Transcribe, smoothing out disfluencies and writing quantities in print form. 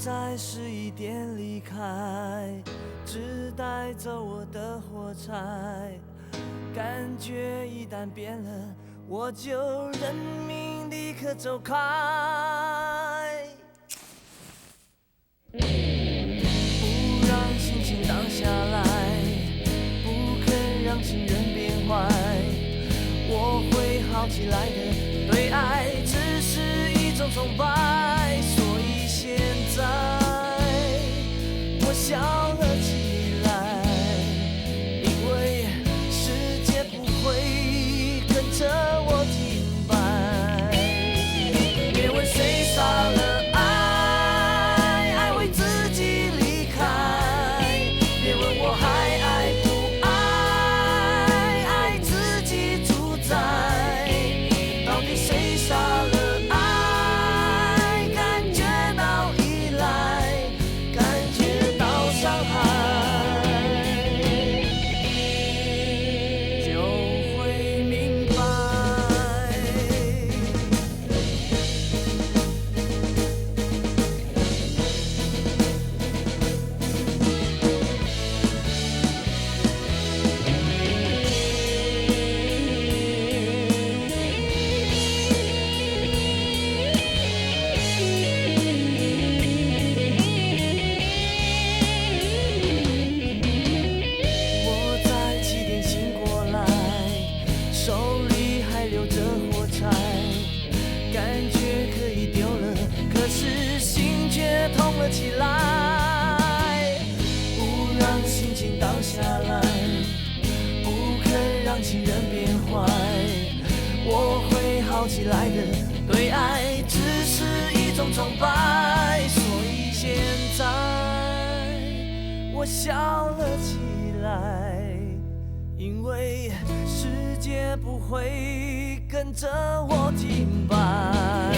在11点离开，只带走我的火柴。感觉一旦变了，我就认命，立刻走开。不让心情荡下来，不肯让情人变坏。我会好起来的，对爱只是一种崇拜。所以现在我笑了起来，因为世界不会跟着我停摆。别问谁杀了爱，爱为自己离开。别问我还爱不爱，爱自己主宰。到底谁杀了爱，感觉到依赖，感觉到伤害，就会明白。我在7点醒过来，手里还留着火柴，感觉可以丢了，可是心却痛了起来。不让心情荡下来，不肯让情人变坏。我会好起来的，对爱只是一种崇拜。所以现在我笑了起来，因为世界不会跟着我停摆。